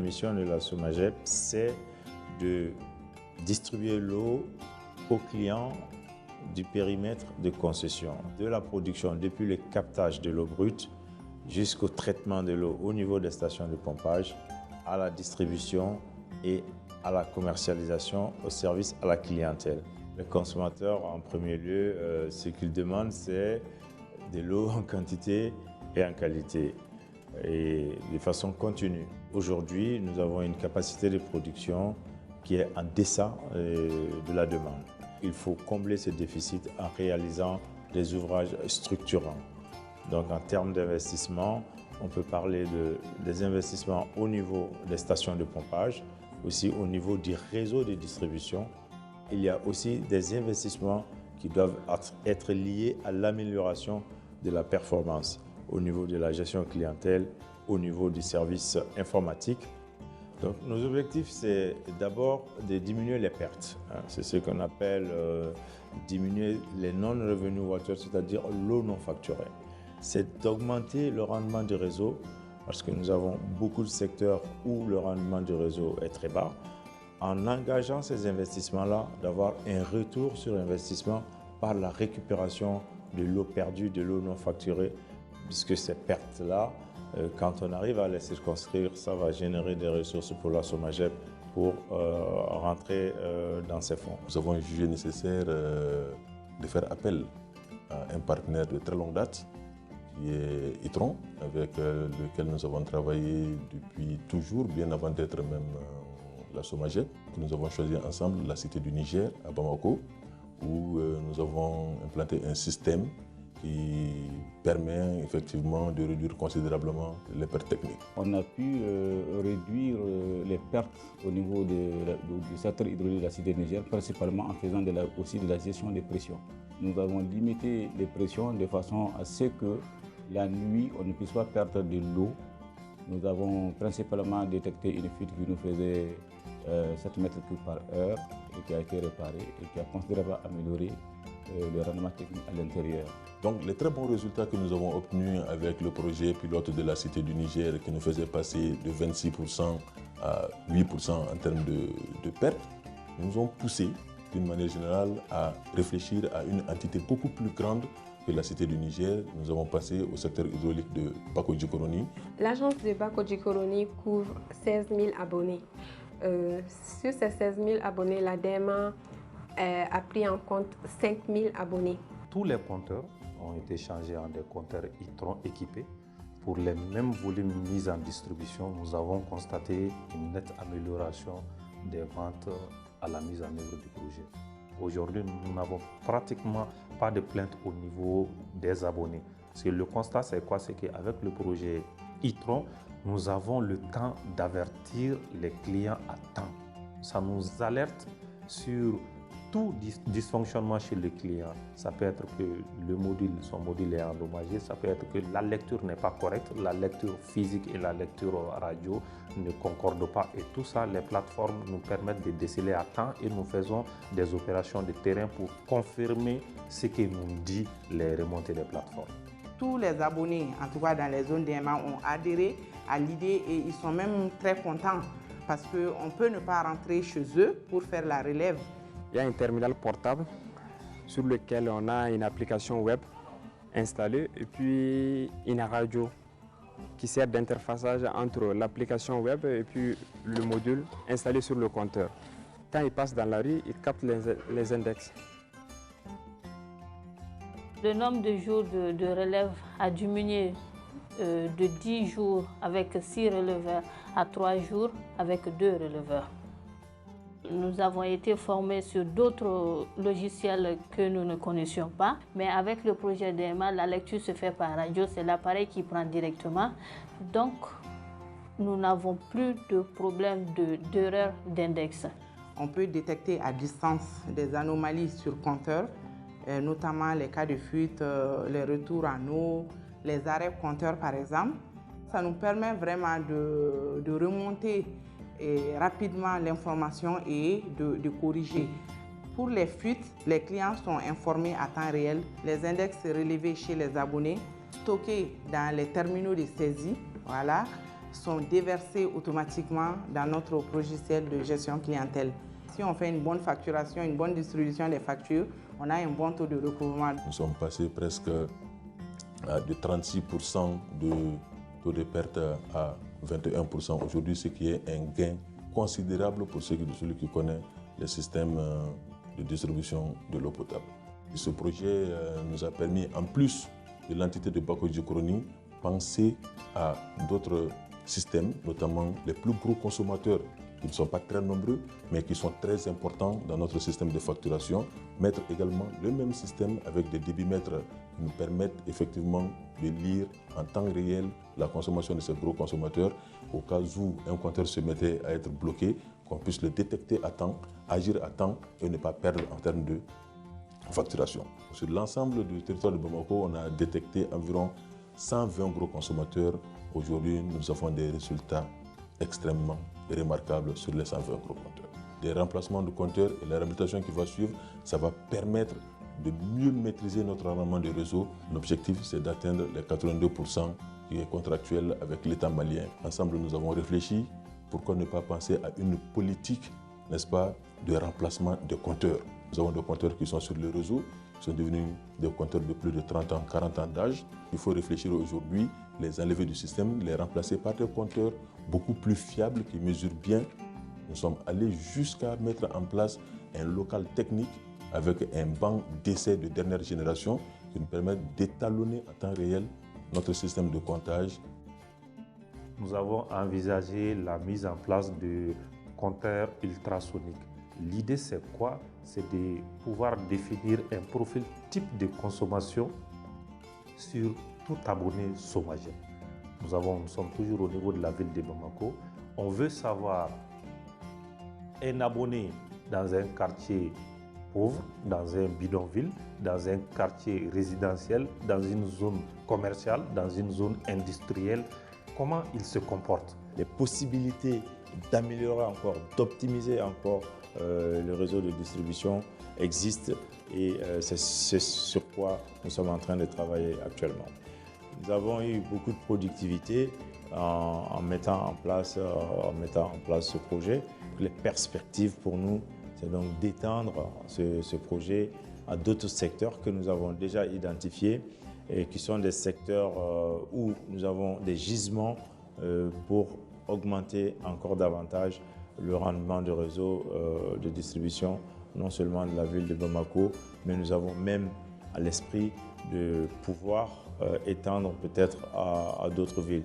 mission de la SOMAGEP, c'est de distribuer l'eau aux clients du périmètre de concession, de la production depuis le captage de l'eau brute jusqu'au traitement de l'eau au niveau des stations de pompage, à la distribution et à la commercialisation au service à la clientèle. Le consommateur, en premier lieu, ce qu'il demande, c'est de l'eau en quantité et en qualité et de façon continue. Aujourd'hui, nous avons une capacité de production qui est en deçà de la demande. Il faut combler ce déficit en réalisant des ouvrages structurants. Donc en termes d'investissement, on peut parler des investissements au niveau des stations de pompage, aussi au niveau du réseau de distribution. Il y a aussi des investissements qui doivent être liés à l'amélioration de la performance au niveau de la gestion clientèle, au niveau du service informatique. Donc, nos objectifs, c'est d'abord de diminuer les pertes. C'est ce qu'on appelle diminuer les non-revenus water, c'est-à-dire l'eau non facturée. C'est d'augmenter le rendement du réseau, parce que nous avons beaucoup de secteurs où le rendement du réseau est très bas. En engageant ces investissements-là, d'avoir un retour sur investissement par la récupération de l'eau perdue, de l'eau non facturée, puisque ces pertes-là, quand on arrive à les circonscrire, ça va générer des ressources pour la SOMAGEP pour rentrer dans ces fonds. Nous avons jugé nécessaire de faire appel à un partenaire de très longue date, qui est Itron, avec lequel nous avons travaillé depuis toujours, bien avant d'être même la SOMAGEP. Nous avons choisi ensemble la Cité du Niger à Bamako, où nous avons implanté un système qui permet effectivement de réduire considérablement les pertes techniques. On a pu réduire les pertes au niveau du secteur hydraulique de la Cité du Niger, principalement en faisant aussi de la gestion des pressions. Nous avons limité les pressions de façon à ce que la nuit, on ne puisse pas perdre de l'eau. Nous avons principalement détecté une fuite qui nous faisait 7 mètres cubes par heure et qui a été réparée et qui a considérablement amélioré le rendement technique à l'intérieur. Donc les très bons résultats que nous avons obtenus avec le projet pilote de la Cité du Niger qui nous faisait passer de 26% à 8% en termes de pertes, nous ont poussé d'une manière générale à réfléchir à une entité beaucoup plus grande que la Cité du Niger. Nous avons passé au secteur hydraulique de Bako-Djikoroni. L'agence de Bako-Djikoroni couvre 16 000 abonnés. Sur ces 16 000 abonnés, la DMA a pris en compte 5 000 abonnés. Tous les compteurs ont été changés en des compteurs Itron équipés. Pour les mêmes volumes mis en distribution, nous avons constaté une nette amélioration des ventes à la mise en œuvre du projet. Aujourd'hui, nous n'avons pratiquement pas de plaintes au niveau des abonnés. Parce que le constat, c'est quoi? C'est qu'avec le projet Itron, nous avons le temps d'avertir les clients à temps. Ça nous alerte sur tout dysfonctionnement chez le client. Ça peut être que son module est endommagé, ça peut être que la lecture n'est pas correcte, la lecture physique et la lecture radio ne concordent pas. Et tout ça, les plateformes nous permettent de déceler à temps et nous faisons des opérations de terrain pour confirmer ce que nous disent les remontées des plateformes. Tous les abonnés, en tout cas dans les zones DMA, ont adhéré à l'idée et ils sont même très contents parce qu'on peut ne pas rentrer chez eux pour faire la relève. Il y a un terminal portable sur lequel on a une application web installée et puis une radio qui sert d'interfaçage entre l'application web et puis le module installé sur le compteur. Quand il passe dans la rue, il capte les index. Le nombre de jours de relève a diminué de 10 jours avec 6 releveurs à 3 jours avec 2 releveurs. Nous avons été formés sur d'autres logiciels que nous ne connaissions pas, mais avec le projet DMA, la lecture se fait par radio, c'est l'appareil qui prend directement. Donc, nous n'avons plus de problème d'erreur d'index. On peut détecter à distance des anomalies sur compteur, notamment les cas de fuite, les retours en eau, les arrêts compteurs par exemple. Ça nous permet vraiment de remonter rapidement l'information et de corriger. Pour les fuites, les clients sont informés à temps réel. Les index relevés chez les abonnés, stockés dans les terminaux de saisie, voilà, sont déversés automatiquement dans notre logiciel de gestion clientèle. Si on fait une bonne facturation, une bonne distribution des factures, on a un bon taux de recouvrement. Nous sommes passés presque de 36% de taux de perte à 21% aujourd'hui, ce qui est un gain considérable pour celui qui connaît le système de distribution de l'eau potable. Et ce projet nous a permis, en plus de l'entité de Bako Djikroni, penser à d'autres systèmes, notamment les plus gros consommateurs qui ne sont pas très nombreux, mais qui sont très importants dans notre système de facturation. Mettre également le même système avec des débitmètres qui nous permettent effectivement de lire en temps réel la consommation de ces gros consommateurs, au cas où un compteur se mettait à être bloqué, qu'on puisse le détecter à temps, agir à temps et ne pas perdre en termes de facturation. Sur l'ensemble du territoire de Bamako, on a détecté environ 120 gros consommateurs. Aujourd'hui, nous avons des résultats extrêmement remarquables sur les 120 gros compteurs. Des remplacements de compteurs et la réhabilitation qui va suivre, ça va permettre de mieux maîtriser notre rendement de réseau. L'objectif, c'est d'atteindre les 82% qui est contractuel avec l'État malien. Ensemble, nous avons réfléchi. Pourquoi ne pas penser à une politique, n'est-ce pas, de remplacement de compteurs. Nous avons des compteurs qui sont sur le réseau, qui sont devenus des compteurs de plus de 30 ans, 40 ans d'âge. Il faut réfléchir aujourd'hui, les enlever du système, les remplacer par des compteurs beaucoup plus fiables qui mesurent bien. Nous sommes allés jusqu'à mettre en place un local technique avec un banc d'essai de dernière génération qui nous permet d'étalonner en temps réel notre système de comptage. Nous avons envisagé la mise en place de compteurs ultrasoniques. L'idée, c'est quoi? C'est de pouvoir définir un profil type de consommation sur tout abonné Somagel. Nous sommes toujours au niveau de la ville de Bamako. On veut savoir un abonné dans un quartier pauvre, dans un bidonville, dans un quartier résidentiel, dans une zone commerciale, dans une zone industrielle, comment il se comporte. Les possibilités d'améliorer encore, d'optimiser encore le réseau de distribution existent et c'est sur quoi nous sommes en train de travailler actuellement. Nous avons eu beaucoup de productivité en mettant en place ce projet. Les perspectives pour nous, c'est donc d'étendre ce projet à d'autres secteurs que nous avons déjà identifiés et qui sont des secteurs où nous avons des gisements pour augmenter encore davantage le rendement du réseau de distribution, non seulement de la ville de Bamako, mais nous avons même à l'esprit de pouvoir étendre peut-être à d'autres villes.